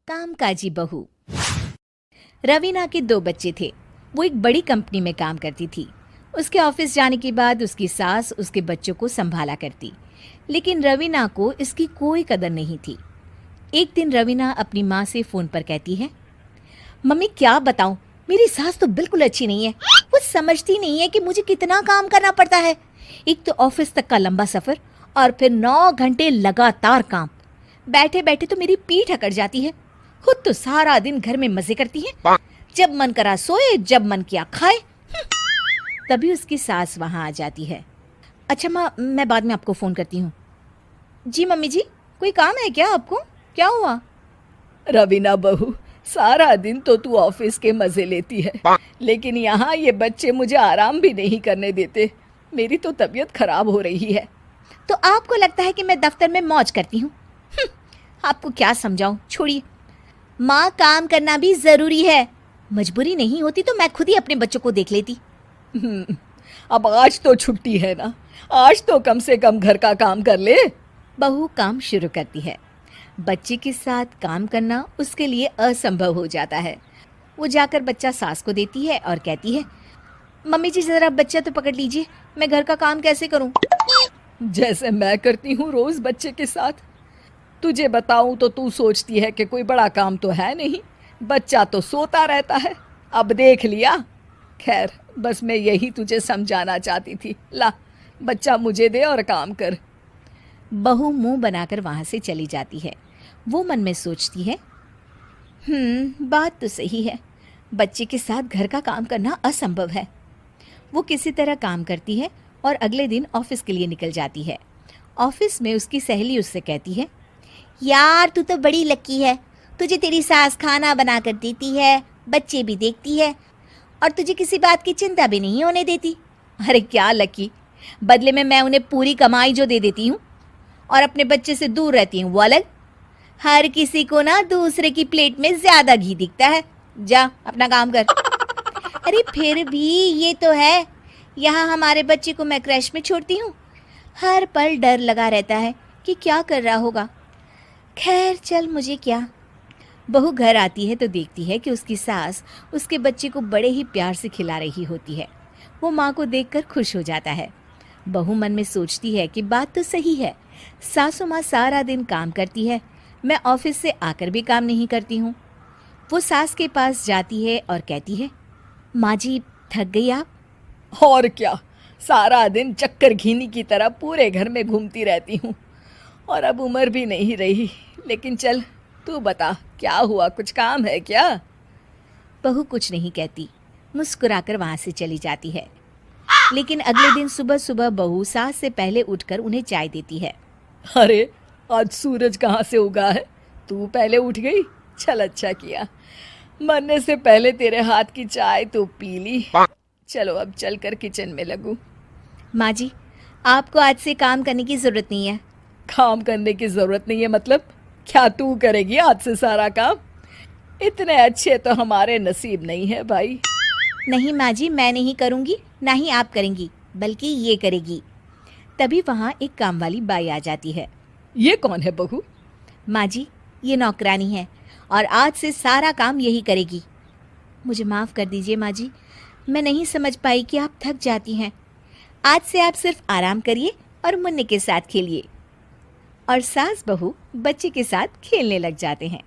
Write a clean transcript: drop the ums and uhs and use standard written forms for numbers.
कामकाजी बहू। रवीना के 2 बच्चे थे। वो एक बड़ी कंपनी में काम करती थी। उसके ऑफिस जाने के बाद उसकी सास उसके बच्चों को संभाला करती, लेकिन रवीना को इसकी कोई कदर नहीं थी। एक दिन रवीना अपनी माँ से फ़ोन पर कहती है, मम्मी क्या बताऊं, मेरी सास तो बिल्कुल अच्छी नहीं है। वो समझती नहीं है कि मुझे कितना काम करना पड़ता है। एक तो ऑफिस तक का लंबा सफ़र और फिर 9 घंटे लगातार काम। बैठे बैठे तो मेरी पीठ अकड़ जाती है। खुद तो सारा दिन घर में मजे करती है, जब मन करा सोए, जब मन किया खाए। तभी उसकी सास वहां आ जाती है। अच्छा माँ, मैं बाद में आपको फ़ोन करती हूँ। जी मम्मी जी, कोई काम है क्या आपको? क्या हुआ? रवीना बहू, सारा दिन तो तू ऑफिस के मजे लेती है, लेकिन यहाँ ये बच्चे मुझे आराम भी नहीं करने देते। मेरी तो तबीयत खराब हो रही है। तो आपको लगता है कि मैं दफ्तर में मौज करती हूँ? आपको क्या समझाऊं, छोड़िए। माँ, काम करना भी ज़रूरी है। मजबूरी नहीं होती तो मैं खुद ही अपने बच्चों को देख लेती। अब आज तो छुट्टी है ना, आज तो कम से कम घर का काम कर ले। बहू काम शुरू करती है। बच्चे के साथ काम करना उसके लिए असंभव हो जाता है। वो जाकर बच्चा सास को देती है और कहती है, मम्मी जी ज़रा बच्चा तो पकड़ लीजिए, मैं घर का काम कैसे करूं? जैसे मैं करती हूँ रोज बच्चे के साथ। तुझे बताऊं तो तू सोचती है कि कोई बड़ा काम तो है नहीं, बच्चा तो सोता रहता है। अब देख लिया। खैर, बस मैं यही तुझे समझाना चाहती थी। ला, बच्चा मुझे दे और काम कर। बहू मुंह बनाकर वहां से चली जाती है। वो मन में सोचती है, बात तो सही है, बच्चे के साथ घर का काम करना असंभव है। वो किसी तरह काम करती है और अगले दिन ऑफिस के लिए निकल जाती है। ऑफिस में उसकी सहेली उससे कहती है, यार तू तो बड़ी लकी है, तुझे तेरी सास खाना बना कर देती है, बच्चे भी देखती है और तुझे किसी बात की चिंता भी नहीं होने देती। अरे क्या लकी, बदले में मैं उन्हें पूरी कमाई जो दे देती हूँ और अपने बच्चे से दूर रहती हूँ वो अलग। हर किसी को ना दूसरे की प्लेट में ज्यादा घी दिखता है। जा अपना काम कर। अरे फिर भी ये तो है, यहाँ हमारे बच्चे को मैं क्रैश में छोड़ती हूँ, हर पल डर लगा रहता है कि क्या कर रहा होगा। खैर चल, मुझे क्या। बहू घर आती है तो देखती है कि उसकी सास उसके बच्चे को बड़े ही प्यार से खिला रही होती है। वो माँ को देखकर खुश हो जाता है। बहू मन में सोचती है कि बात तो सही है, सासू माँ सारा दिन काम करती है, मैं ऑफिस से आकर भी काम नहीं करती हूँ। वो सास के पास जाती है और कहती है, माँ जी थक गई आप? और क्या, सारा दिन चक्कर घीनी की तरह पूरे घर में घूमती रहती हूँ और अब उम्र भी नहीं रही। लेकिन चल, तू बता क्या हुआ, कुछ काम है क्या? बहू कुछ नहीं कहती, मुस्कुराकर वहाँ से चली जाती है। लेकिन अगले दिन सुबह सुबह बहू सास से पहले उठकर उन्हें चाय देती है। अरे, आज सूरज कहाँ से उगा है? तू पहले उठ गई, चल अच्छा किया। मरने से पहले तेरे हाथ की चाय तो पी ली। चलो अब चलकर किचन में लगूं। माँ जी, आपको आज से काम करने की ज़रूरत नहीं है। काम करने की ज़रूरत नहीं है मतलब? क्या तू करेगी आज से सारा काम? इतने अच्छे तो हमारे नसीब नहीं है भाई। नहीं माँ जी, मैं नहीं करूँगी, ना ही आप करेंगी, बल्कि ये करेगी। तभी वहाँ एक काम वाली बाई आ जाती है। ये कौन है बहू? माँ जी, ये नौकरानी है और आज से सारा काम यही करेगी। मुझे माफ़ कर दीजिए माँ जी, मैं नहीं समझ पाई कि आप थक जाती हैं। आज से आप सिर्फ आराम करिए और मुन्ने के साथ खेलिए। और सास बहू बच्चे के साथ खेलने लग जाते हैं।